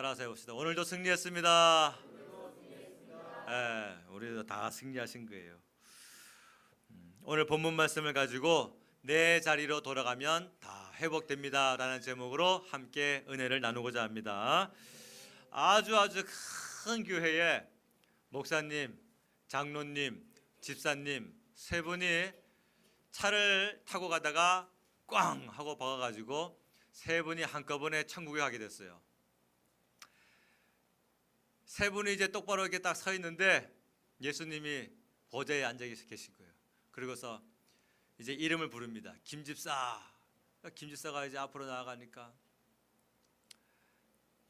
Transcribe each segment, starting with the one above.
따라서 해봅시다. 오늘도 승리했습니다. 우리도 다 승리하신 거예요. 오늘 본문 말씀을 가지고 내 자리로 돌아가면 다 회복됩니다 라는 제목으로 함께 은혜를 나누고자 합니다. 아주 큰 교회에 목사님, 장로님, 집사님 세 분이 차를 타고 가다가 꽝 하고 박아가지고 세 분이 한꺼번에 천국에 가게 됐어요. 세 분이 이제 똑바로 이렇게 딱 서 있는데 예수님이 보좌에 앉아 계신 거예요. 그리고서 이제 이름을 부릅니다. 김집사. 김집사가 이제 앞으로 나아가니까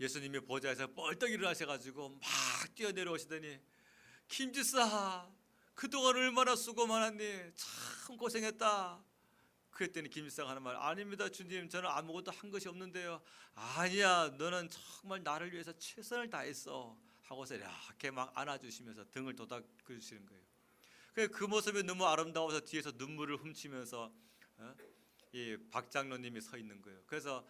예수님이 보좌에서 벌떡 일어나셔가지고 막 뛰어내려오시더니 김집사 그동안 얼마나 수고 많았니? 참 고생했다. 그랬더니 김집사가 하는 말, 아닙니다 주님, 저는 아무것도 한 것이 없는데요. 아니야, 너는 정말 나를 위해서 최선을 다했어 하고서 이렇게 막 안아주시면서 등을 도닥여주시는 거예요. 그 모습이 너무 아름다워서 뒤에서 눈물을 훔치면서 이 박장로님이 서 있는 거예요. 그래서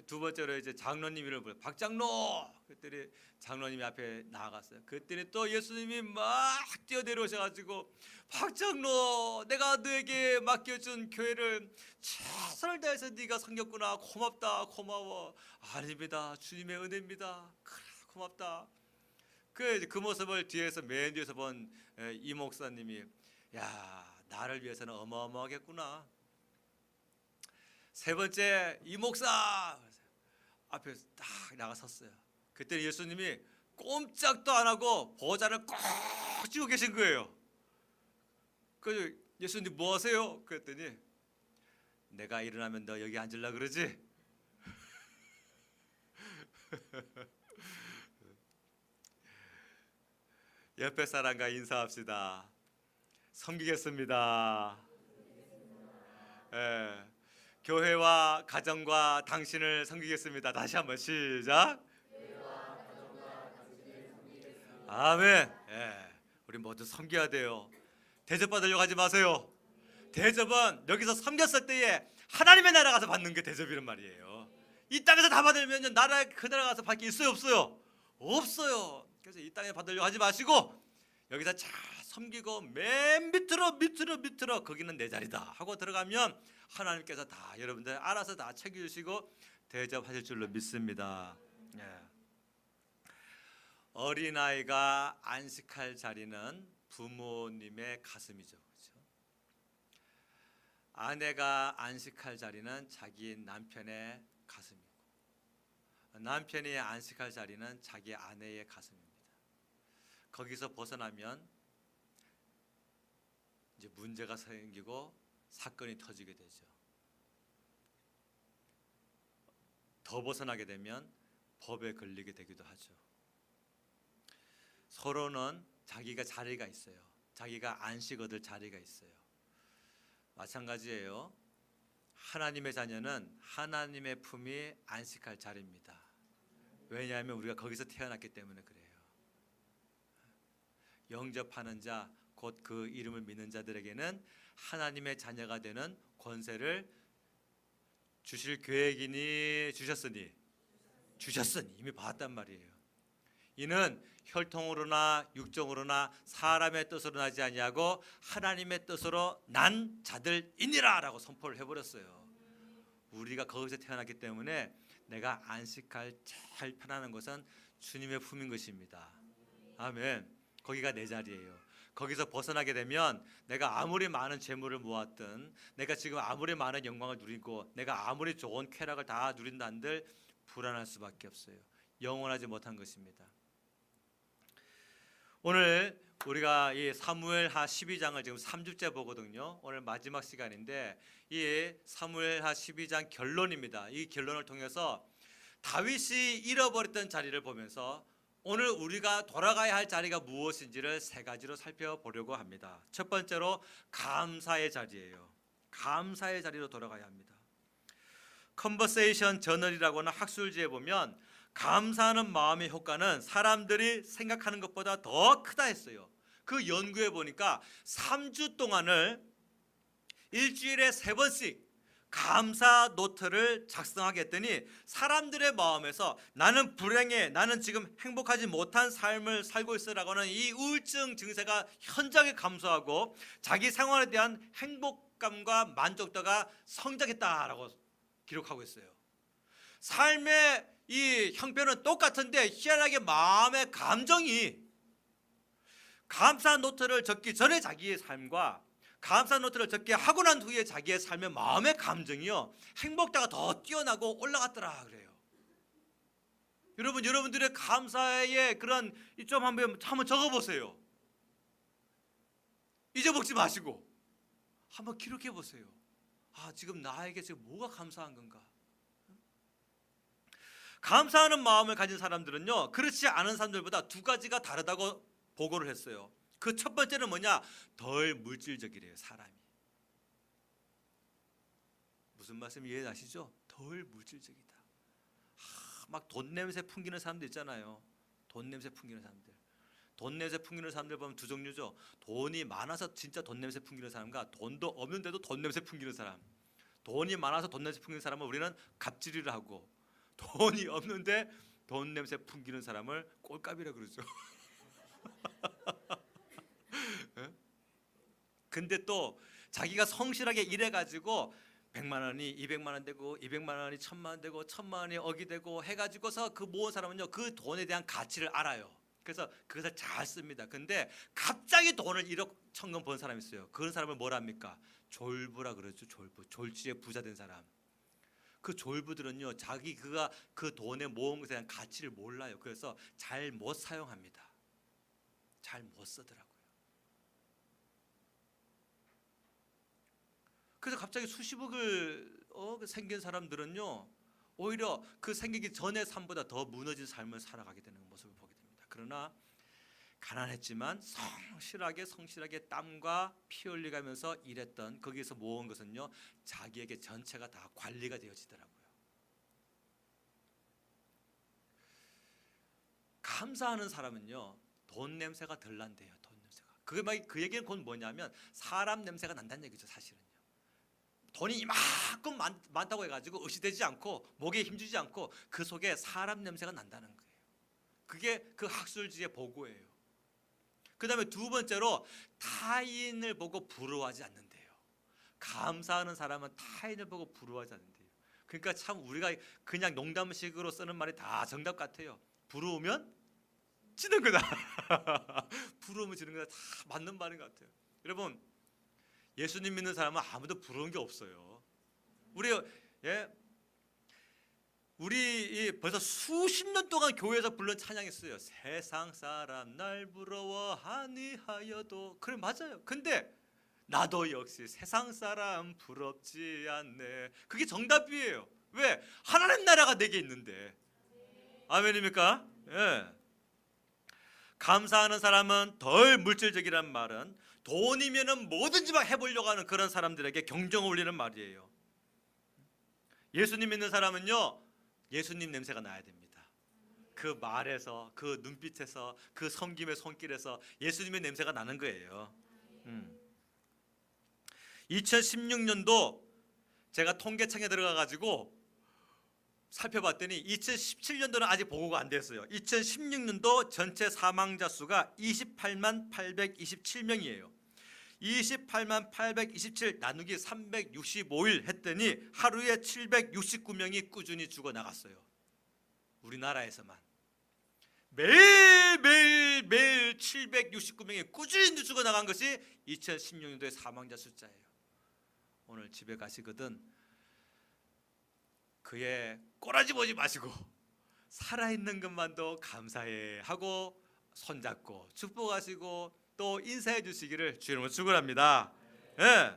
두 번째로 이제 장로님 이름을 불러요. 박장로! 그랬더니 장로님이 앞에 나아갔어요. 그랬더니 또 예수님이 막 뛰어내려오셔가지고 박장로, 내가 너에게 맡겨준 교회를 최선을 다해서 네가 섬겼구나. 고맙다, 고마워. 아닙니다, 주님의 은혜입니다. 그래, 고맙다. 그 모습을 뒤에서 맨 뒤에서 본 이 목사님이, 야, 나를 위해서는 어마어마하겠구나. 세 번째 이 목사 앞에 딱 나가섰어요. 그때 예수님이 꼼짝도 안 하고 보좌를 꼭 쥐고 계신 거예요. 그래서 예수님 뭐 하세요? 그랬더니 내가 일어나면 너 여기 앉으려고 그러지? 옆에 사람과 인사합시다. 섬기겠습니다. 교회와 가정과 당신을 섬기겠습니다. 다시 한번 시작. 아멘. 우리 모두 섬겨야 돼요. 대접받으려고 하지 마세요. 대접은 여기서 섬겼을 때에 하나님의 나라 가서 받는 게 대접이란 말이에요. 이 땅에서 다 받으면 그 나라 가서 받기 있어요, 없어요? 없어요. 그래서 이 땅에 받으려고 하지 마시고 여기서 잘 섬기고 맨 밑으로 거기는 내 자리다 하고 들어가면 하나님께서 다 여러분들 알아서 다 챙겨주시고 대접하실 줄로 믿습니다. 어린아이가 안식할 자리는 부모님의 가슴이죠. 그렇죠? 아내가 안식할 자리는 자기 남편의 가슴이고, 남편이 안식할 자리는 자기 아내의 가슴입니다. 거기서 벗어나면 이제 문제가 생기고 사건이 터지게 되죠. 더 벗어나게 되면 법에 걸리게 되기도 하죠. 서로는 자기가 자리가 있어요. 자기가 안식 얻을 자리가 있어요. 마찬가지예요. 하나님의 자녀는 하나님의 품이 안식할 자리입니다. 왜냐하면 우리가 거기서 태어났기 때문에 그래요. 영접하는 자, 곧 그 이름을 믿는 자들에게는 하나님의 자녀가 되는 권세를 주실 계획이니 주셨으니 이미 받았단 말이에요. 이는 혈통으로나 육정으로나 사람의 뜻으로 나지 아니하고 하나님의 뜻으로 난 자들이니라 라고 선포를 해버렸어요. 우리가 거기서 태어났기 때문에 내가 안식할 제일 편안한 것은 주님의 품인 것입니다. 아멘. 거기가 내 자리예요. 거기서 벗어나게 되면 내가 아무리 많은 재물을 모았든, 내가 지금 아무리 많은 영광을 누리고, 내가 아무리 좋은 쾌락을 다 누린다 한들 불안할 수밖에 없어요. 영원하지 못한 것입니다. 오늘 우리가 이 사무엘하 12장을 지금 3주째 보거든요. 오늘 마지막 시간인데 이 사무엘하 12장 결론입니다. 이 결론을 통해서 다윗이 잃어버렸던 자리를 보면서 오늘 우리가 돌아가야 할 자리가 무엇인지를 세 가지로 살펴보려고 합니다. 첫 번째로 감사의 자리예요. 감사의 자리로 돌아가야 합니다. 컨버세이션 저널이라고 하는 학술지에 보면 감사하는 마음의 효과는 사람들이 생각하는 것보다 더 크다 했어요. 그 연구해 보니까 3주 동안을 일주일에 3번씩 감사 노트를 작성하게 했더니 사람들의 마음에서 나는 불행해, 나는 지금 행복하지 못한 삶을 살고 있어라고 하는 이 우울증 증세가 현저하게 감소하고 자기 생활에 대한 행복감과 만족도가 성장했다라고 기록하고 있어요. 삶의 이 형편은 똑같은데 희한하게 마음의 감정이 감사 노트를 적기 전에 자기의 삶과 감사 노트를 적게 하고 난 후에 자기의 삶의 마음의 감정이요 행복도가 더 뛰어나고 올라갔더라 그래요. 여러분, 여러분들의 감사의 그런 좀 한번 적어보세요. 잊어먹지 마시고 한번 기록해 보세요. 아, 지금 나에게 지금 뭐가 감사한 건가? 감사하는 마음을 가진 사람들은요 그렇지 않은 사람들보다 두 가지가 다르다고 보고를 했어요. 그 첫 번째는 뭐냐? 덜 물질적이래요. 사람이. 무슨 말씀 이해하시죠? 덜 물질적이다. 막 돈 냄새 풍기는 사람들 있잖아요. 돈 냄새 풍기는 사람들. 돈 냄새 풍기는 사람들 보면 두 종류죠. 돈이 많아서 진짜 돈 냄새 풍기는 사람과 돈도 없는데도 돈 냄새 풍기는 사람. 돈이 많아서 돈 냄새 풍기는 사람은 우리는 갑질이라 하고, 돈이 없는데 돈 냄새 풍기는 사람을 꼴값이라 그러죠. 근데 또 자기가 성실하게 일해가지고 100만 원이 200만 원 되고 200만 원이 1000만 원 되고 1000만 원이 억이 되고 해가지고서 그 모은 사람은요 그 돈에 대한 가치를 알아요. 그래서 그것을 잘 씁니다. 근데 갑자기 돈을 1억 1000건 번 사람이 있어요. 그런 사람을 뭐라 합니까? 졸부라 그러죠. 졸부. 졸지에 부자 된 사람. 그 졸부들은요 자기 그가 그 돈에 모은 것에 대한 가치를 몰라요. 그래서 잘 못 사용합니다. 잘 못 쓰더라고요. 그래서 갑자기 수십억을 생긴 사람들은요 오히려 그 생기기 전의 삶보다 더 무너진 삶을 살아가게 되는 모습을 보게 됩니다. 그러나 가난했지만 성실하게 땀과 피 흘려가면서 일했던 거기에서 모은 것은요 자기에게 전체가 다 관리가 되어지더라고요. 감사하는 사람은요 돈 냄새가 덜 난대요. 돈 냄새가. 그 얘기는 곧 뭐냐면 사람 냄새가 난다는 얘기죠. 사실은요. 돈이 이만큼 많다고 해가지고 의시되지 않고 목에 힘주지 않고 그 속에 사람 냄새가 난다는 거예요. 그게 그 학술지의 보고예요. 그 다음에 두 번째로 타인을 보고 부러워하지 않는데요. 감사하는 사람은 타인을 보고 부러워하지 않는데요. 그러니까 참 우리가 그냥 농담식으로 쓰는 말이 다 정답 같아요. 부러우면 지는 거다. 부러우면 지는 거다. 다 맞는 말인 것 같아요. 여러분, 예수님 믿는 사람은 아무도 부러운 게 없어요. 우리 벌써 수십 년 동안 교회에서 부른 찬양이 있어요. 세상 사람 날 부러워하니 하여도. 그래 맞아요. 근데 나도 역시 세상 사람 부럽지 않네. 그게 정답이에요. 왜? 하나님 나라가 내게 있는데. 아멘입니까? 예. 감사하는 사람은 덜 물질적이란 말은 돈이면은 뭐든지 막 해보려고 하는 그런 사람들에게 경종을 울리는 말이에요. 예수님 믿는 사람은요 예수님 냄새가 나야 됩니다. 그 말에서, 그 눈빛에서, 그 섬김의 손길에서 예수님의 냄새가 나는 거예요. 2016년도 제가 통계청에 들어가가지고 살펴봤더니 2017년도는 아직 보고가 안 됐어요. 2016년도 전체 사망자 수가 28만 827명이에요. 28만 827 나누기 365일 했더니 하루에 769명이 꾸준히 죽어나갔어요. 우리나라에서만. 매일 769명이 꾸준히 죽어나간 것이 2016년도의 사망자 숫자예요. 오늘 집에 가시거든 그의 꼬라지 보지 마시고 살아있는 것만도 감사해 하고 손잡고 축복하시고 또 인사해 주시기를 주님으로 축원합니다. 예.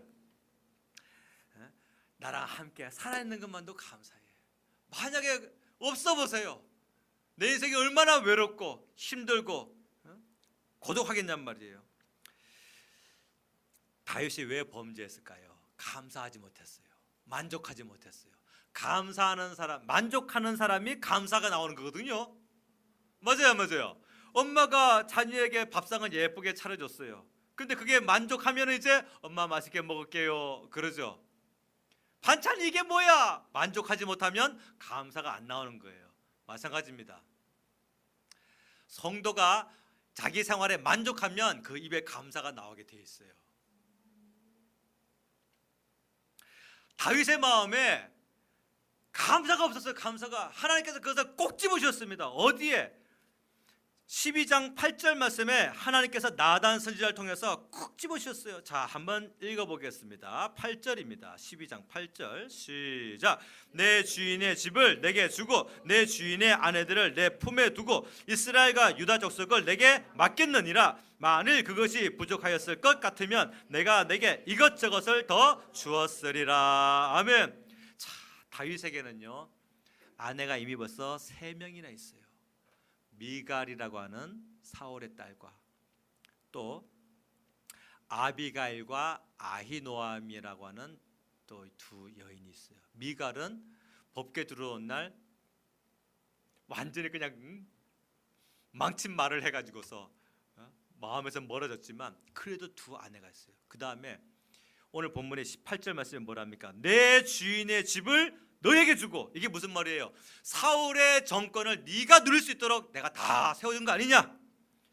나랑 함께 살아있는 것만도 감사해. 만약에 없어 보세요. 내 인생이 얼마나 외롭고 힘들고 고독하겠냔 말이에요. 다윗이 왜 범죄했을까요? 감사하지 못했어요. 만족하지 못했어요. 감사하는 사람, 만족하는 사람이 감사가 나오는 거거든요. 맞아요. 엄마가 자녀에게 밥상을 예쁘게 차려줬어요. 근데 그게 만족하면 이제 엄마 맛있게 먹을게요 그러죠. 반찬이 이게 뭐야? 만족하지 못하면 감사가 안 나오는 거예요. 마찬가지입니다. 성도가 자기 생활에 만족하면 그 입에 감사가 나오게 돼 있어요. 다윗의 마음에 감사가 없었어요. 감사가. 하나님께서 그것을 꼭 집으셨습니다. 어디에? 12장 8절 말씀에 하나님께서 나단 선지자를 통해서 콕 집으셨어요. 자, 한번 읽어보겠습니다. 8절입니다. 12장 8절 시작. 내 주인의 집을 내게 주고 내 주인의 아내들을 내 품에 두고 이스라엘과 유다 족속을 내게 맡겼느니라. 만일 그것이 부족하였을 것 같으면 내가 내게 이것저것을 더 주었으리라. 아멘. 자, 다윗에게는요 아내가 이미 벌써 3명이나 있어요. 미갈이라고 하는 사울의 딸과 또 아비가일과 아히노암이라고 하는 또 두 여인이 있어요. 미갈은 법궤 들어온 날 완전히 그냥 망친 말을 해가지고서 마음에서 멀어졌지만 그래도 두 아내가 있어요. 그 다음에 오늘 본문의 18절 말씀에 뭐랍니까? 내 주인의 집을 너에게 주고. 이게 무슨 말이에요? 사울의 정권을 네가 누릴 수 있도록 내가 다 세워준 거 아니냐?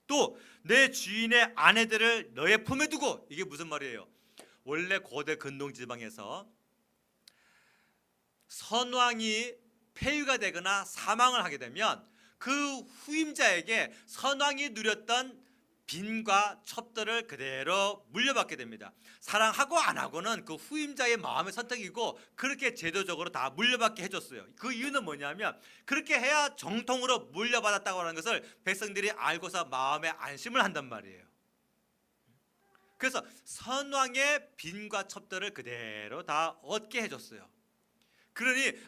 또 내 주인의 아내들을 너의 품에 두고. 이게 무슨 말이에요? 원래 고대 근동 지방에서 선왕이 폐위가 되거나 사망을 하게 되면 그 후임자에게 선왕이 누렸던 빈과 첩들을 그대로 물려받게 됩니다. 사랑하고 안 하고는 그 후임자의 마음의 선택이고 그렇게 제도적으로 다 물려받게 해줬어요. 그 이유는 뭐냐면 그렇게 해야 정통으로 물려받았다고 하는 것을 백성들이 알고서 마음에 안심을 한단 말이에요. 그래서 선왕의 빈과 첩들을 그대로 다 얻게 해줬어요. 그러니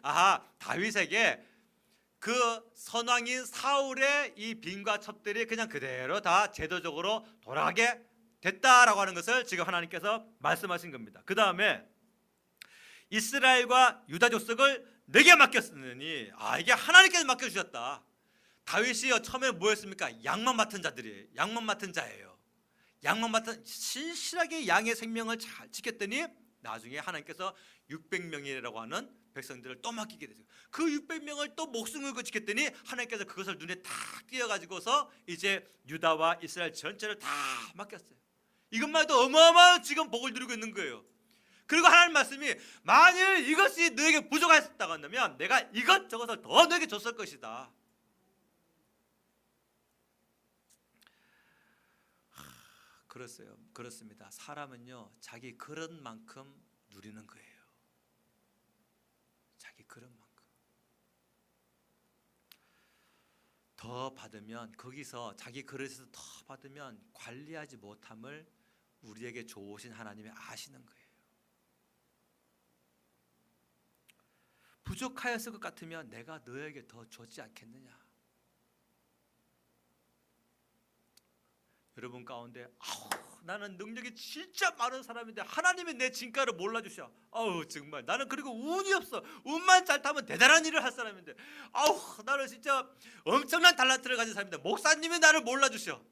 다윗에게 그 선왕인 사울의 이 빈과 첩들이 그냥 그대로 다 제도적으로 돌아가게 됐다라고 하는 것을 지금 하나님께서 말씀하신 겁니다. 그 다음에 이스라엘과 유다 족속을 내게 맡겼으니 이게 하나님께서 맡겨주셨다. 다윗이 처음에 뭐였습니까? 양만 맡은 자들이에요. 양만 맡은 자예요. 양만 맡은 신실하게 양의 생명을 잘 지켰더니 나중에 하나님께서 600명이라고 하는 백성들을 또 맡기게 되죠. 그 600명을 또 목숨 걸고 지켰더니 하나님께서 그것을 눈에 탁 띄어가지고서 이제 유다와 이스라엘 전체를 다 맡겼어요. 이것만 해도 어마어마한 지금 복을 누리고 있는 거예요. 그리고 하나님 말씀이 만일 이것이 너에게 부족하였다고 한다면 내가 이것저것을 더 너에게 줬을 것이다. 그렇습니다. 사람은요 자기 그런 만큼 누리는 거예요. 자기 그런 만큼 더 받으면 거기서 자기 그릇에서 더 받으면 관리하지 못함을 우리에게 좋으신 하나님이 아시는 거예요. 부족하였을 것 같으면 내가 너에게 더 줬지 않겠느냐. 여러분 가운데 나는 능력이 진짜 많은 사람인데 하나님이 내 진가를 몰라주셔. 정말 나는 그리고 운이 없어. 운만 잘 타면 대단한 일을 할 사람인데 나는 진짜 엄청난 달란트를 가진 사람인데 목사님이 나를 몰라주셔.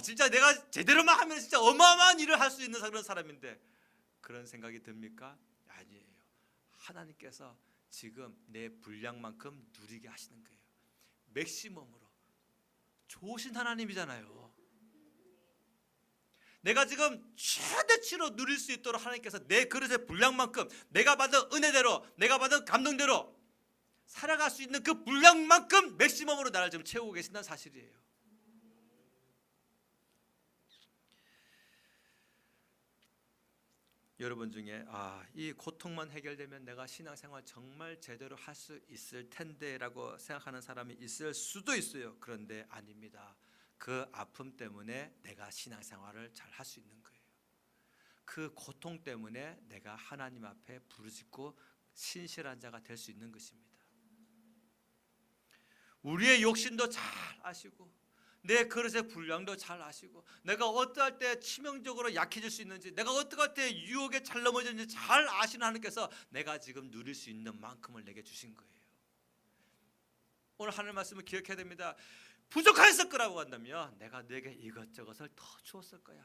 진짜 내가 제대로만 하면 진짜 어마어마한 일을 할 수 있는 그런 사람인데 그런 생각이 듭니까? 아니에요. 하나님께서 지금 내 분량만큼 누리게 하시는 거예요. 맥시멈으로. 좋으신 하나님이잖아요. 내가 지금 최대치로 누릴 수 있도록 하나님께서 내 그릇의 분량만큼 내가 받은 은혜대로 내가 받은 감동대로 살아갈 수 있는 그 분량만큼 맥시멈으로 나를 지금 채우고 계신다는 사실이에요. 여러분 중에 이 고통만 해결되면 내가 신앙생활 정말 제대로 할 수 있을 텐데라고 생각하는 사람이 있을 수도 있어요. 그런데 아닙니다. 그 아픔 때문에 내가 신앙생활을 잘 할 수 있는 거예요. 그 고통 때문에 내가 하나님 앞에 부르짖고 신실한 자가 될 수 있는 것입니다. 우리의 욕심도 잘 아시고 내 그릇의 분량도 잘 아시고 내가 어떠할 때 치명적으로 약해질 수 있는지 내가 어떠할 때 유혹에 잘 넘어지는지 잘 아시는 하나님께서 내가 지금 누릴 수 있는 만큼을 내게 주신 거예요. 오늘 하나님 말씀을 기억해야 됩니다. 부족했을 거라고 한다면 내가 너에게 이것저것을 더 주었을 거야.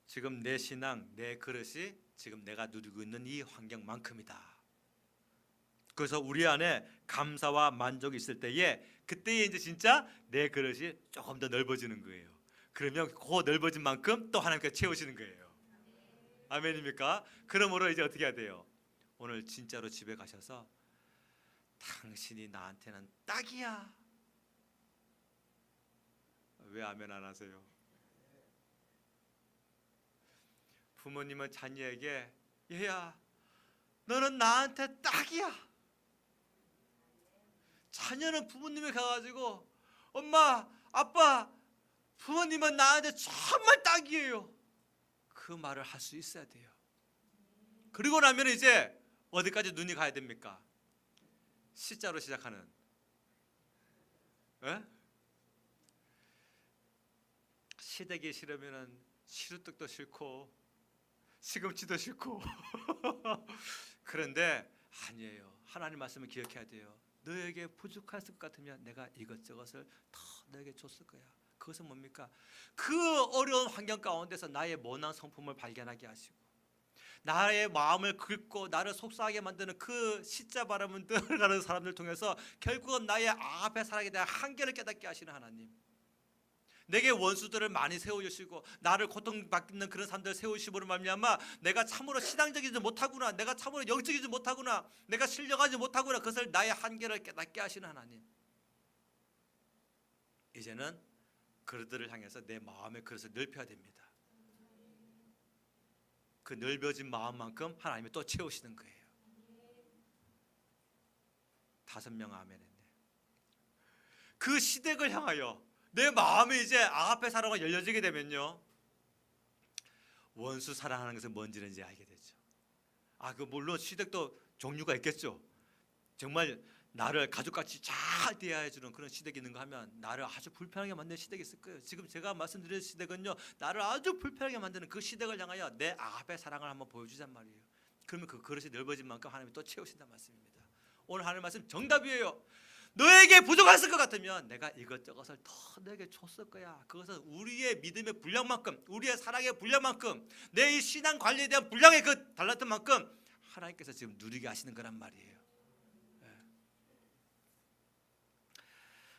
지금 내 신앙, 내 그릇이 지금 내가 누리고 있는 이 환경만큼이다. 그래서 우리 안에 감사와 만족이 있을 때에 그때에 이제 진짜 내 그릇이 조금 더 넓어지는 거예요. 그러면 그 넓어진 만큼 또 하나님께서 채우시는 거예요. 아멘입니까? 그러므로 이제 어떻게 해야 돼요? 오늘 진짜로 집에 가셔서 당신이 나한테는 딱이야. 왜 아멘 안 하세요? 부모님은 자녀에게 얘야 너는 나한테 딱이야. 자녀는 부모님에 가가지고 엄마 아빠 부모님은 나한테 정말 딱이에요. 그 말을 할 수 있어야 돼요. 그리고 나면 이제 어디까지 눈이 가야 됩니까? 시자로 시작하는 시댁이 싫으면 시루떡도 싫고 시금치도 싫고 그런데 아니에요. 하나님 말씀을 기억해야 돼요. 너에게 부족했을 것 같으면 내가 이것저것을 더 너에게 줬을 거야. 그것은 뭡니까? 그 어려운 환경 가운데서 나의 모난 성품을 발견하게 하시고 나의 마음을 긁고 나를 속상하게 만드는 그 시자 바람을 들어가는 사람들 통해서 결국은 나의 앞에 살아가게 대한 한계를 깨닫게 하시는 하나님. 내게 원수들을 많이 세워주시고 나를 고통받는 그런 사람들을 세우심으로 말미암아 내가 참으로 신앙적이지 못하구나, 내가 참으로 영적이지 못하구나, 내가 신령하지 못하구나, 그것을 나의 한계를 깨닫게 하시는 하나님. 이제는 그들을 향해서 내 마음의 그릇을 넓혀야 됩니다. 그 넓어진 마음만큼 하나님이 또 채우시는 거예요. 5명 아멘 했네. 그 시댁을 향하여 내 마음이 이제 아가페 사랑과 열려지게 되면요, 원수 사랑하는 것은 뭔지는 이제 알게 되죠. 그 물론 시댁도 종류가 있겠죠. 정말 나를 가족같이 잘 대해주는 그런 시댁이 있는가 하면 나를 아주 불편하게 만드는 시댁이 있을 거예요. 지금 제가 말씀드린 시댁은요, 나를 아주 불편하게 만드는 그 시댁을 향하여 내 아가페 사랑을 한번 보여주잔 말이에요. 그러면 그 그릇이 넓어진 만큼 하나님이 또 채우신다는 말씀입니다. 오늘 하나님 말씀 정답이에요. 너에게 부족했을 것 같으면 내가 이것저것을 더 너에게 줬을 거야. 그것은 우리의 믿음의 분량만큼, 우리의 사랑의 분량만큼, 내 이 신앙 관리에 대한 분량의 그 달랐던 만큼 하나님께서 지금 누리게 하시는 거란 말이에요.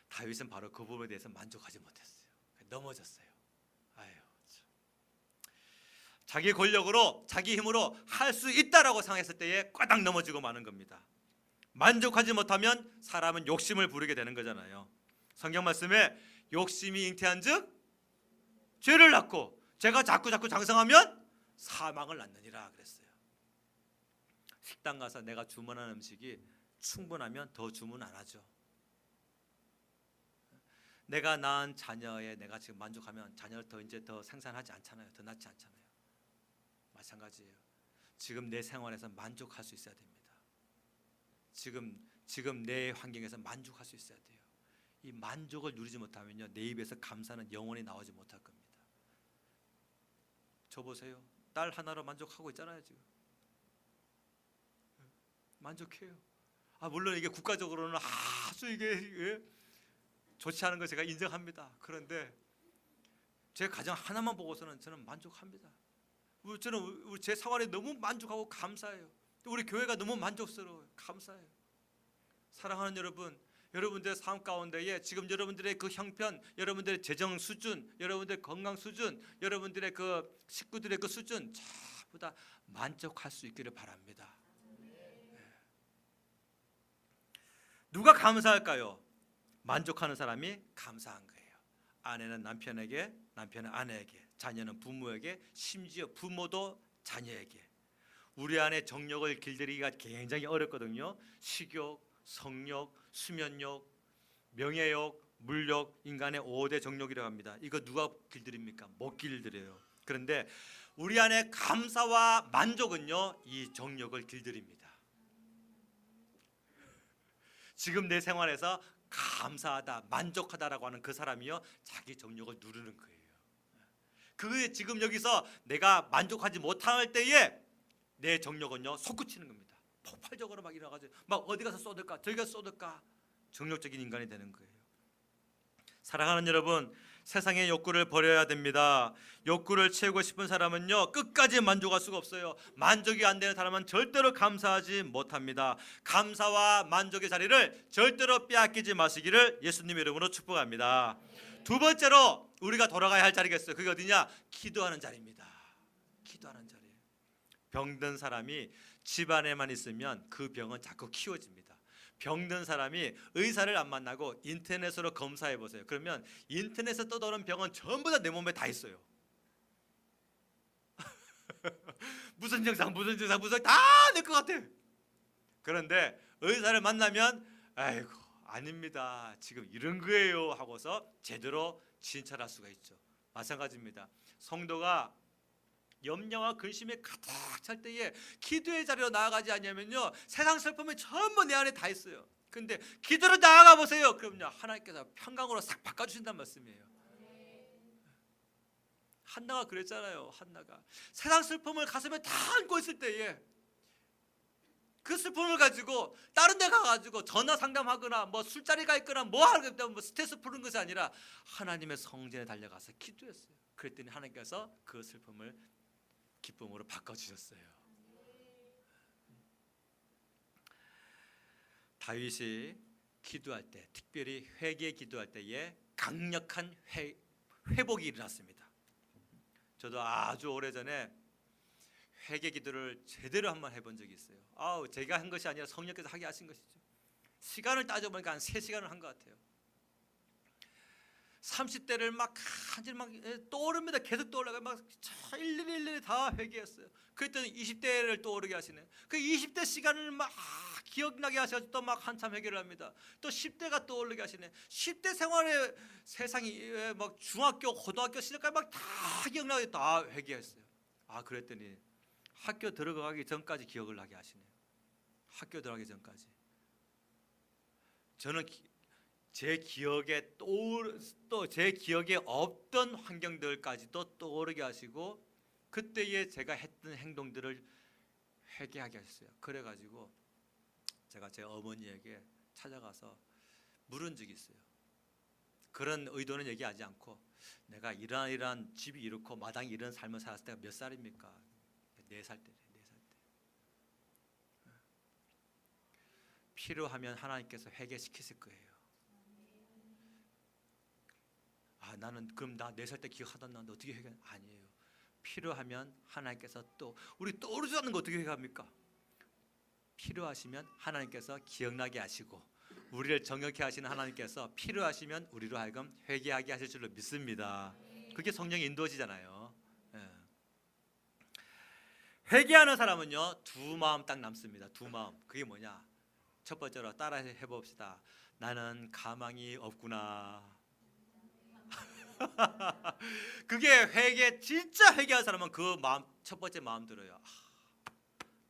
다윗은 바로 그 부분에 대해서 만족하지 못했어요. 넘어졌어요. 아유, 자기 권력으로, 자기 힘으로 할 수 있다라고 생각했을 때에 꽈당 넘어지고 마는 겁니다. 만족하지 못하면 사람은 욕심을 부리게 되는 거잖아요. 성경 말씀에 욕심이 잉태한즉 죄를 낳고 죄가 자꾸 장성하면 사망을 낳느니라 그랬어요. 식당 가서 내가 주문한 음식이 충분하면 더 주문 안 하죠. 내가 낳은 자녀에 내가 지금 만족하면 자녀를 더 생산하지 않잖아요. 더 낳지 않잖아요. 마찬가지예요. 지금 내 생활에서 만족할 수 있어야 됩니다. 지금 내 환경에서 만족할 수 있어야 돼요. 이 만족을 누리지 못하면요, 내 입에서 감사는 영원히 나오지 못할 겁니다. 저 보세요. 딸 하나로 만족하고 있잖아요. 지금 만족해요. 물론 이게 국가적으로는 아주 이게 좋지 않은 거 제가 인정합니다. 그런데 제 가정 하나만 보고서는 저는 만족합니다. 저는 제 생활에 너무 만족하고 감사해요. 우리 교회가 너무 만족스러워요. 감사해요. 사랑하는 여러분, 여러분들의 삶 가운데에 지금 여러분들의 그 형편, 여러분들의 재정 수준, 여러분들의 건강 수준, 여러분들의 그 식구들의 그 수준 전부 다 만족할 수 있기를 바랍니다. 누가 감사할까요? 만족하는 사람이 감사한 거예요. 아내는 남편에게, 남편은 아내에게, 자녀는 부모에게, 심지어 부모도 자녀에게. 우리 안에 정욕을 길들이기가 굉장히 어렵거든요. 식욕, 성욕, 수면욕, 명예욕, 물욕, 인간의 5대 정욕이라고 합니다. 이거 누가 길들입니까? 못 길들여요. 그런데 우리 안에 감사와 만족은요, 이 정욕을 길들입니다. 지금 내 생활에서 감사하다, 만족하다라고 하는 그 사람이요, 자기 정욕을 누르는 거예요. 그게 지금 여기서 내가 만족하지 못할 때에 내 정욕은요 솟구치는 겁니다. 폭발적으로 막 일어나가지고 막 어디 가서 쏟을까, 저기 가서 쏟을까, 정욕적인 인간이 되는 거예요. 사랑하는 여러분, 세상의 욕구를 버려야 됩니다. 욕구를 채우고 싶은 사람은요, 끝까지 만족할 수가 없어요. 만족이 안 되는 사람은 절대로 감사하지 못합니다. 감사와 만족의 자리를 절대로 빼앗기지 마시기를 예수님의 이름으로 축복합니다. 두 번째로 우리가 돌아가야 할 자리가 있어요. 그게 어디냐? 기도하는 자리입니다. 기도하는 자리. 병든 사람이 집안에만 있으면 그 병은 자꾸 키워집니다. 병든 사람이 의사를 안 만나고 인터넷으로 검사해 보세요. 그러면 인터넷에 떠도는 병은 전부 다 내 몸에 다 있어요. 무슨 증상 다 낼 것 같아. 그런데 의사를 만나면 아이고 아닙니다, 지금 이런 거예요 하고서 제대로 진찰할 수가 있죠. 마찬가지입니다. 성도가 염려와 근심에 가득 찰 때에 기도의 자리로 나아가지 않냐면요, 세상 슬픔이 전부 내 안에 다 있어요. 근데 기도로 나아가 보세요. 그럼요, 하나님께서 평강으로 싹 바꿔주신다는 말씀이에요. 한나가 그랬잖아요. 한나가 세상 슬픔을 가슴에 다 안고 있을 때에 그 슬픔을 가지고 다른 데 가가지고 전화 상담하거나 뭐 술자리가 있거나 뭐 하거나 뭐 스트레스 푸는 것이 아니라 하나님의 성전에 달려가서 기도했어요. 그랬더니 하나님께서 그 슬픔을 기쁨으로 바꿔주셨어요. 다윗이 기도할 때, 특별히 회개 기도할 때에 강력한 회복이 일어났습니다. 저도 아주 오래전에 회개 기도를 제대로 한번 해본 적이 있어요. 제가 한 것이 아니라 성령께서 하게 하신 것이죠. 시간을 따져보니까 한 3시간을 한 것 같아요. 30대를 막 떠오릅니다. 계속 떠올라가 막 일일이 다 회개했어요. 그랬더니 20대를 떠오르게 하시네. 그 20대 시간을 막 기억나게 하셔서 또 막 한참 회개를 합니다. 또 10대가 떠오르게 하시네. 10대 생활에 세상이 막 중학교, 고등학교 시절까지 막 다 기억나게 다 회개했어요. 그랬더니 학교 들어가기 전까지 기억을 나게 하시네요. 학교 들어가기 전까지. 저는 제 기억에 제 기억에 없던 환경들까지도 떠오르게 하시고 그때에 제가 했던 행동들을 회개하게 하셨어요. 그래가지고 제가 제 어머니에게 찾아가서 물은 적이 있어요. 그런 의도는 얘기하지 않고 내가 이러한 집이 이렇고 마당이 이런 삶을 살았을 때가 몇 살입니까? 4살 때래. 4살 때. 필요하면 하나님께서 회개시키실 거예요. 나는 그럼 나 4살 때 기억하던 나는데 어떻게 회개? 아니에요. 필요하면 하나님께서 또 우리 떠오르지 않는 거 어떻게 회개합니까? 필요하시면 하나님께서 기억나게 하시고 우리를 정욕케 하시는 하나님께서 필요하시면 우리로 하여금 회개하게 하실 줄로 믿습니다. 그게 성령의 인도지잖아요. 회개하는 사람은요, 두 마음 딱 남습니다. 두 마음. 그게 뭐냐? 첫 번째로 따라 해봅시다. 나는 가망이 없구나. 그게 진짜 회개한 사람은 그 마음, 첫 번째 마음 들어요.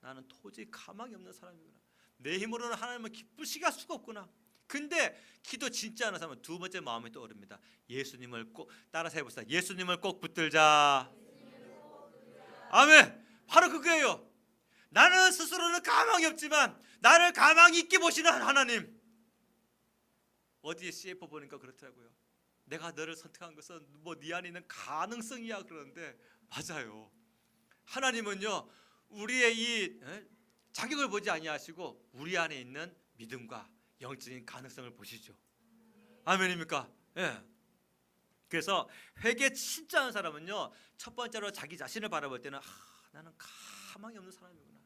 나는 도저히 가망이 없는 사람이구나. 내 힘으로는 하나님을 기쁘시게 할 수가 없구나. 근데 기도 진짜 하는 사람은 두 번째 마음이 떠오릅니다. 예수님을 꼭 따라서 해봅시다. 예수님을 꼭 붙들자. 아멘. 바로 그거예요. 나는 스스로는 가망이 없지만 나를 가망이 있게 보시는 하나님. 어디에 CF 보니까 그렇더라고요. 내가 너를 선택한 것은 뭐 네 안에 있는 가능성이야 그러는데 맞아요. 하나님은요, 우리의 이 자격을 보지 아니하시고 우리 안에 있는 믿음과 영적인 가능성을 보시죠. 아멘입니까? 예. 그래서 회개 진짜 하는 사람은요, 첫 번째로 자기 자신을 바라볼 때는 나는 가망이 없는 사람이구나.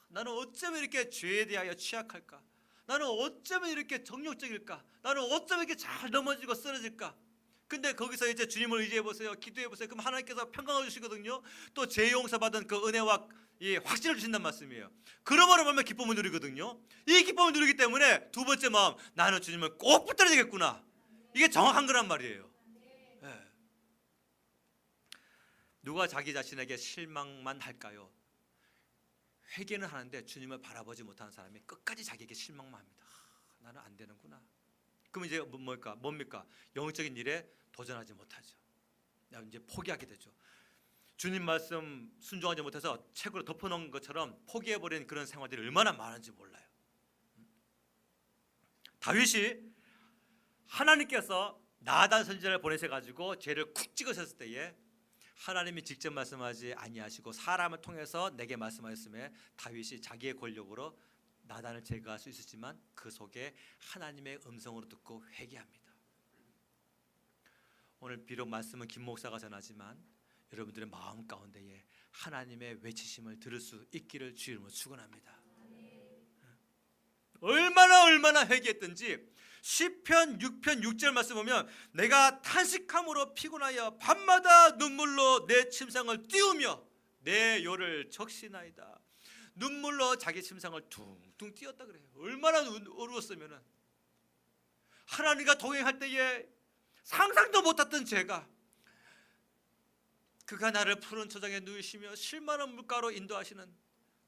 나는 어쩌면 이렇게 죄에 대하여 취약할까? 나는 어쩌면 이렇게 정욕적일까? 나는 어쩌면 이렇게 잘 넘어지고 쓰러질까? 근데 거기서 이제 주님을 의지해 보세요. 기도해 보세요. 그럼 하나님께서 평강을 주시거든요. 또 죄 용서 받은 그 은혜와 이 확신을 주신단 말씀이에요. 그러므로 보면 기쁨을 누리거든요. 이 기쁨을 누리기 때문에 두 번째 마음, 나는 주님을 꼭 붙들어야 되겠구나. 이게 정확한 거란 말이에요. 네. 누가 자기 자신에게 실망만 할까요? 회개는 하는데 주님을 바라보지 못하는 사람이 끝까지 자기에게 실망만 합니다. 나는 안 되는구나. 그럼 이제 뭡니까? 영적인 일에 도전하지 못하죠. 이제 포기하게 되죠. 주님 말씀 순종하지 못해서 책으로 덮어놓은 것처럼 포기해버린 그런 생활들이 얼마나 많은지 몰라요. 다윗이 하나님께서 나단 선지자를 보내셔 가지고 죄를 쿡 찍으셨을 때에 하나님이 직접 말씀하지 아니하시고 사람을 통해서 내게 말씀하셨음에 다윗이 자기의 권력으로 나단을 제거할 수 있었지만 그 속에 하나님의 음성으로 듣고 회개합니다. 오늘 비록 말씀은 김 목사가 전하지만 여러분들의 마음 가운데에 하나님의 외치심을 들을 수 있기를 주 이름으로 축원합니다. 얼마나 회개했든지 시편 6편 6절 말씀 보면 내가 탄식함으로 피곤하여 밤마다 눈물로 내 침상을 띄우며 내 요를 적시나이다. 눈물로 자기 침상을 퉁퉁 띄었다 그래요. 얼마나 어려웠으면 하나님과 동행할 때에 상상도 못했던 죄가 그가 나를 푸른 초장에 누이시며 실만한 물가로 인도하시는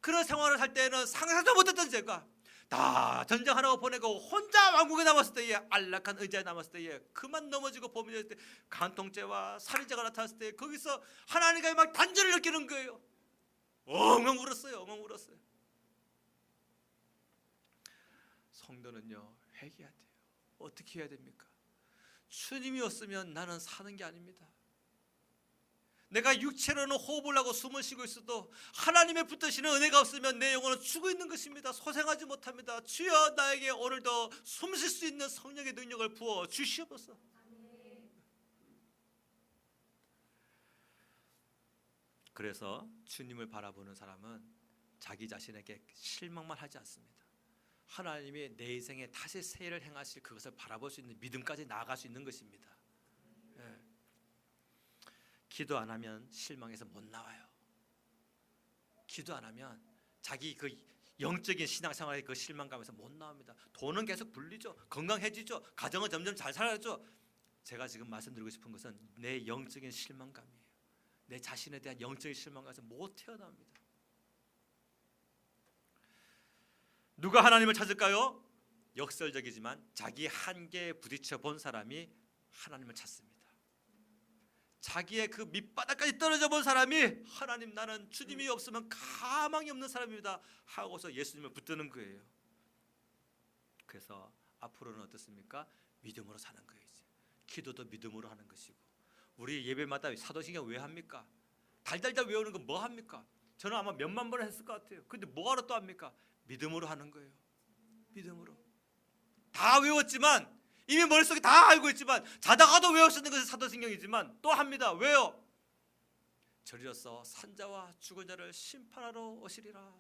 그런 생활을 살 때에는 상상도 못했던 죄가 다 전쟁하라고 보내고 혼자 왕국에 남았을 때에 안락한 의자에 남았을 때에 그만 넘어지고 범죄 때 간통죄와 살인죄가 나타났을 때 거기서 하나님과 막 단절을 느끼는 거예요. 엉엉 울었어요. 성도는요 회개해야 돼요. 어떻게 해야 됩니까? 주님이 없으면 나는 사는 게 아닙니다. 내가 육체로는 호흡을 하고 숨을 쉬고 있어도 하나님의 붙드시는 은혜가 없으면 내 영혼은 죽어 있는 것입니다. 소생하지 못합니다. 주여 나에게 오늘도 숨 쉴 수 있는 성령의 능력을 부어 주시옵소서. 그래서 주님을 바라보는 사람은 자기 자신에게 실망만 하지 않습니다. 하나님이 내 인생에 다시 새 일을 행하실 그것을 바라볼 수 있는 믿음까지 나아갈 수 있는 것입니다. 기도 안 하면 실망해서 못 나와요. 기도 안 하면 자기 그 영적인 신앙생활의 그 실망감에서 못 나옵니다. 돈은 계속 불리죠. 건강해지죠. 가정은 점점 잘 살아야죠. 제가 지금 말씀드리고 싶은 것은 내 영적인 실망감이에요. 내 자신에 대한 영적인 실망감에서 못 태어납니다. 누가 하나님을 찾을까요? 역설적이지만 자기 한계에 부딪혀 본 사람이 하나님을 찾습니다. 자기의 그 밑바닥까지 떨어져 본 사람이 하나님 나는 주님이 없으면 가망이 없는 사람입니다 하고서 예수님을 붙드는 거예요. 그래서 앞으로는 어떻습니까? 믿음으로 사는 거예요. 이제. 기도도 믿음으로 하는 것이고 우리 예배마다 사도신경 왜 합니까? 달달달 외우는 거 뭐 합니까? 저는 아마 몇만 번을 했을 것 같아요. 근데 뭐하러 또 합니까? 믿음으로 하는 거예요. 믿음으로. 다 외웠지만 이미 머릿속에 다 알고 있지만 자다가도 외울 수 있는 것이 사도신경이지만 또 합니다. 왜요? 저리로서 산자와 죽은 자를 심판하러 오시리라.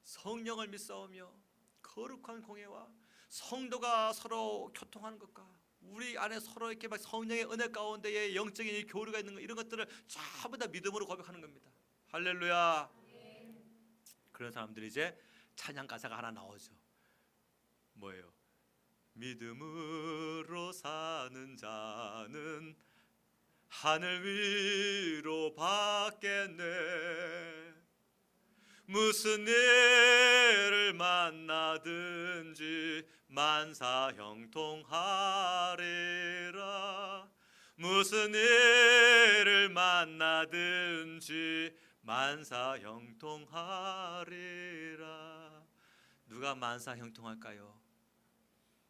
성령을 믿사오며 거룩한 공예와 성도가 서로 교통하는 것과 우리 안에 서로 이렇게 막 성령의 은혜 가운데에 영적인 교류가 있는 것 이런 것들을 전부 다 믿음으로 고백하는 겁니다. 할렐루야. 그런 사람들이 이제 찬양 가사가 하나 나오죠. 뭐예요? 믿음으로 사는 자는 하늘 위로 받겠네. 무슨 일을 만나든지 만사 형통하리라. 무슨 일을 만나든지 만사 형통하리라. 누가 만사 형통할까요?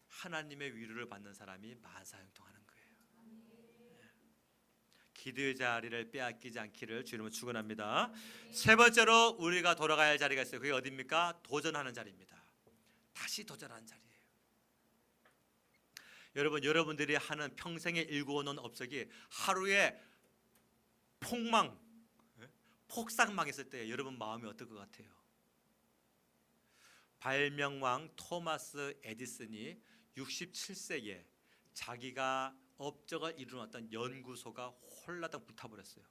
하나님의 위로를 받는 사람이 만사 형통하는 거예요. 기도의 자리를 빼앗기지 않기를 주님은 축원합니다. 세 번째로 우리가 돌아가야 할 자리가 있어요. 그게 어디입니까? 도전하는 자리입니다. 다시 도전하는 자리예요. 여러분들이 하는 평생에 일구어놓은 업적이 하루에 폭삭망했을 때 여러분 마음이 어떨 것 같아요? 발명왕 토마스 에디슨이 67세에 자기가 업적을 이루었던 연구소가 홀라당 불타버렸어요.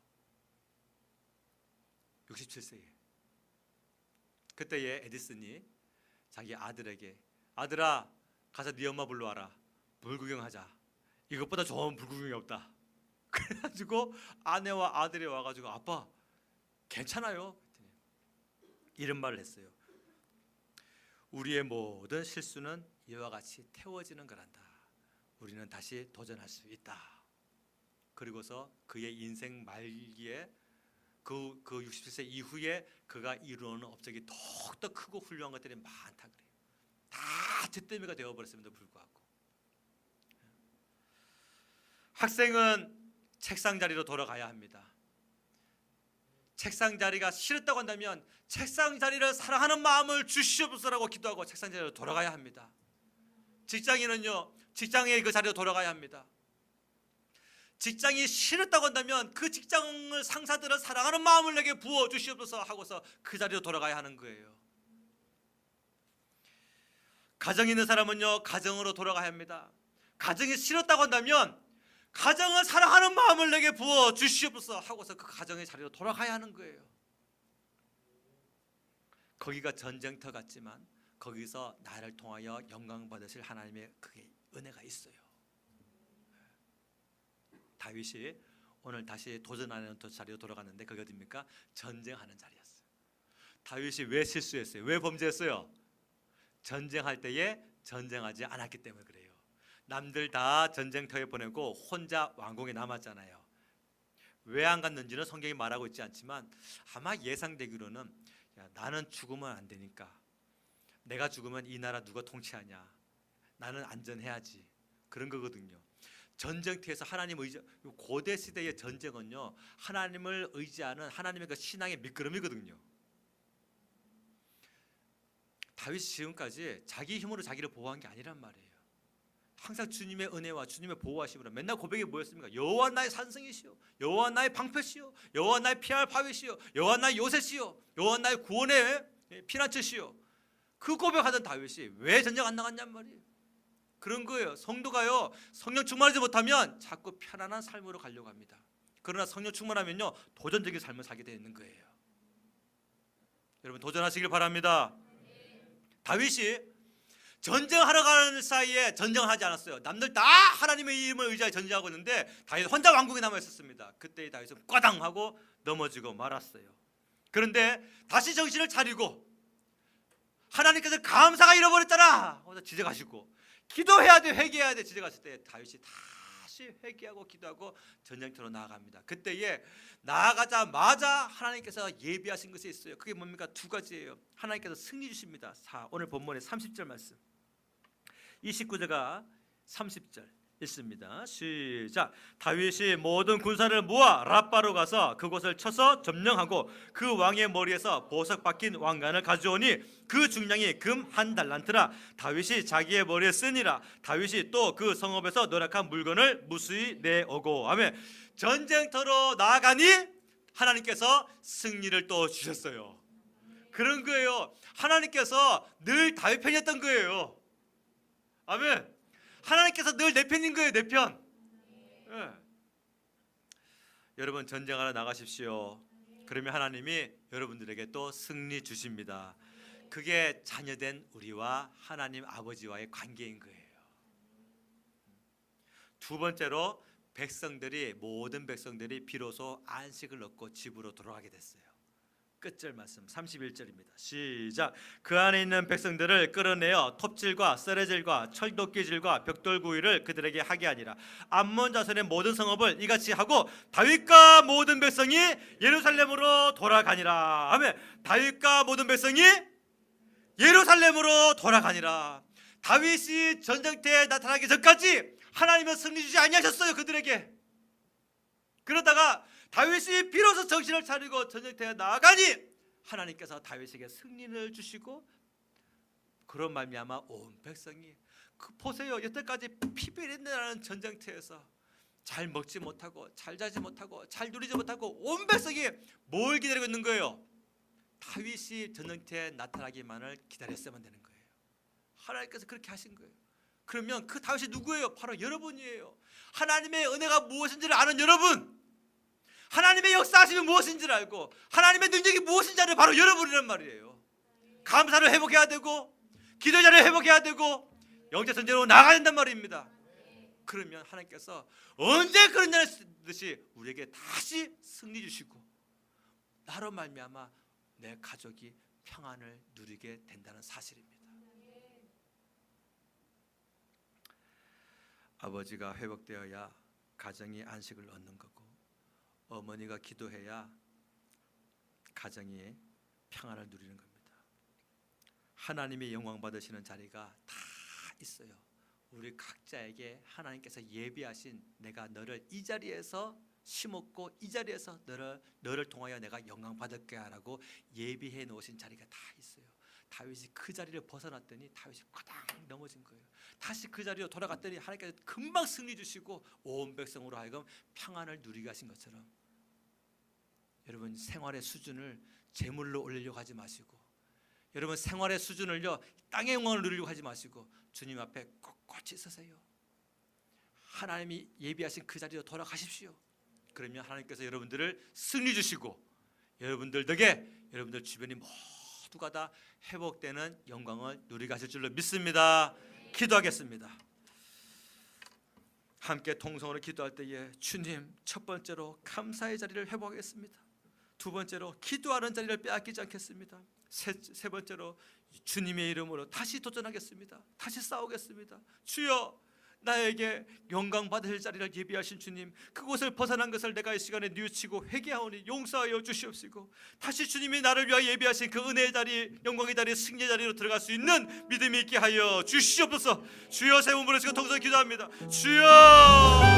67세에. 그때에 에디슨이 자기 아들에게 아들아 가서 네 엄마 불러와라. 불구경하자. 이것보다 좋은 불구경이 없다. 그래가지고 아내와 아들이 와가지고 아빠 괜찮아요? 이런 말을 했어요. 우리의 모든 실수는 이와 같이 태워지는 거란다. 우리는 다시 도전할 수 있다. 그리고서 그의 인생 말기에 그 67세 이후에 그가 이루어놓은 업적이 더욱더 크고 훌륭한 것들이 많다 그래요. 다 잿더미가 되어버렸음에도 불구하고 학생은 책상 자리로 돌아가야 합니다. 책상 자리가 싫었다고 한다면 책상 자리를 사랑하는 마음을 주시옵소서라고 기도하고 책상 자리로 돌아가야 합니다. 직장인은요, 직장의 그 자리로 돌아가야 합니다. 직장이 싫었다고 한다면 그 직장을 상사들은 사랑하는 마음을 내게 부어 주시옵소서 하고서 그 자리로 돌아가야 하는 거예요. 가정이 있는 사람은요, 가정으로 돌아가야 합니다. 가정이 싫었다고 한다면 가정을 사랑하는 마음을 내게 부어 주시옵소서 하고서 그 가정의 자리로 돌아가야 하는 거예요. 거기가 전쟁터 같지만 거기서 나를 통하여 영광 받으실 하나님의 그게 은혜가 있어요. 다윗이 오늘 다시 도전하는 자리로 돌아갔는데 그게 어디입니까? 전쟁하는 자리였어요. 다윗이 왜 실수했어요? 왜 범죄했어요? 전쟁할 때에 전쟁하지 않았기 때문에 그래요. 남들 다 전쟁터에 보내고 혼자 왕궁에 남았잖아요. 왜 안 갔는지는 성경이 말하고 있지 않지만 아마 예상되기로는 나는 죽으면 안 되니까, 내가 죽으면 이 나라 누가 통치하냐, 나는 안전해야지, 그런 거거든요. 전쟁터에서 하나님 의지, 고대 시대의 전쟁은요, 하나님을 의지하는 하나님의 그 신앙의 밑거름이거든요. 다윗이 지금까지 자기 힘으로 자기를 보호한 게 아니란 말이에요. 항상 주님의 은혜와 주님의 보호하심으로 맨날 고백이 뭐였습니까? 여호와 나의 산성이시요, 여호와 나의 방패시요, 여호와 나의 피할 바위시요, 여호와 나의 요새시요, 여호와 나의 구원의 피난처시요. 그 고백하던 다윗이 왜 전쟁 안 나갔냔 말이에요. 그런 거예요. 성도가요, 성령 충만하지 못하면 자꾸 편안한 삶으로 가려고 합니다. 그러나 성령 충만하면요, 도전적인 삶을 살게 되는 거예요. 여러분 도전하시길 바랍니다. 다윗이 전쟁하러 가는 사이에 전쟁을 하지 않았어요. 남들 다 하나님의 이름을 의지하여 전쟁하고 있는데 다윗 혼자 왕궁에 남아 있었습니다. 그때 다윗은 꽈당하고 넘어지고 말았어요. 그런데 다시 정신을 차리고 하나님께서 감사가 잃어버렸잖아 하고 지적하시고, 기도해야 돼, 회개해야 돼 지적했을 때 다윗이 다시 회개하고 기도하고 전쟁터로 나아갑니다. 그때에 나아가자마자 하나님께서 예비하신 것이 있어요. 그게 뭡니까? 두 가지예요. 하나님께서 승리 주십니다. 오늘 본문의 30절 말씀, 29절과 30절 읽습니다. 시작. 다윗이 모든 군사를 모아 랍바로 가서 그곳을 쳐서 점령하고 그 왕의 머리에서 보석 박힌 왕관을 가져오니 그 중량이 금 한 달란트라. 다윗이 자기의 머리에 쓰니라. 다윗이 또 그 성읍에서 노력한 물건을 무수히 내오고. 아멘. 전쟁터로 나아가니 하나님께서 승리를 또 주셨어요. 그런 거예요. 하나님께서 늘 다윗 편이었던 거예요. 아멘. 하나님께서 늘 내 편인 거예요. 내 편. 네. 여러분 전쟁하러 나가십시오. 그러면 하나님이 여러분들에게 또 승리 주십니다. 그게 자녀된 우리와 하나님 아버지와의 관계인 거예요. 두 번째로 모든 백성들이 비로소 안식을 얻고 집으로 돌아가게 됐어요. 끝절 말씀 31절입니다. 시작. 그 안에 있는 백성들을 끌어내어 톱질과 썰레질과 철도끼질과 벽돌구이를 그들에게 하게 하니라. 암몬 자손의 모든 성읍을 이같이 하고 다윗과 모든 백성이 예루살렘으로 돌아가니라. 아멘. 다윗과 모든 백성이 예루살렘으로 돌아가니라. 다윗이 전쟁터에 나타나기 전까지 하나님은 승리 주지 아니하셨어요, 그들에게. 그러다가 다윗이 비로소 정신을 차리고 전쟁터에 나아가니 하나님께서 다윗에게 승리를 주시고, 그런 말미암아 온 백성이 보세요. 여태까지 피비린내나는 전쟁터에서 잘 먹지 못하고 잘 자지 못하고 잘 누리지 못하고 온 백성이 뭘 기다리고 있는 거예요? 다윗이 전쟁터에 나타나기만을 기다렸어야만 되는 거예요. 하나님께서 그렇게 하신 거예요. 그러면 그 다윗이 누구예요? 바로 여러분이에요. 하나님의 은혜가 무엇인지를 아는 여러분, 하나님의 역사하심이 무엇인지를 알고 하나님의 능력이 무엇인지 아는 바로 여러분이란 말이에요. 감사를 회복해야 되고 기도의 자리를 회복해야 되고 영적 전쟁으로 나가야 된단 말입니다. 그러면 하나님께서 언제 그런 듯이 우리에게 다시 승리 주시고 나로 말미암아 내 가족이 평안을 누리게 된다는 사실입니다. 아버지가 회복되어야 가정이 안식을 얻는 거고, 어머니가 기도해야 가정이 평안을 누리는 겁니다. 하나님의 영광 받으시는 자리가 다 있어요. 우리 각자에게 하나님께서 예비하신 내가 너를 이 자리에서 심었고 이 자리에서 너를 통하여 내가 영광 받을 거야라고 예비해 놓으신 자리가 다 있어요. 다윗이 그 자리를 벗어났더니 다윗이 꽈당 넘어진 거예요. 다시 그 자리로 돌아갔더니 하나님께서 금방 승리 주시고 온 백성으로 하여금 평안을 누리게 하신 것처럼, 여러분 생활의 수준을 재물로 올리려고 하지 마시고, 여러분 생활의 수준을요 땅의 영광을 누리려고 하지 마시고 주님 앞에 꼿꼿이 서세요. 하나님이 예비하신 그 자리로 돌아가십시오. 그러면 하나님께서 여러분들을 승리 주시고 여러분들 덕에 여러분들 주변이 모두가 다 회복되는 영광을 누리게 하실 줄로 믿습니다. 기도하겠습니다. 함께 통성으로 기도할 때에 주님, 첫 번째로 감사의 자리를 회복하겠습니다. 두 번째로 기도하는 자리를 빼앗기지 않겠습니다. 세 번째로 주님의 이름으로 다시 도전하겠습니다. 다시 싸우겠습니다. 주여, 나에게 영광 받으실 자리를 예비하신 주님, 그곳을 벗어난 것을 내가 이 시간에 뉘우치고 회개하오니 용서하여 주시옵시고, 다시 주님이 나를 위하여 예비하신 그 은혜의 자리, 영광의 자리, 승리의 자리로 들어갈 수 있는 믿음이 있게 하여 주시옵소서. 주여, 세 번 부르시고 통성히 기도합니다. 주여.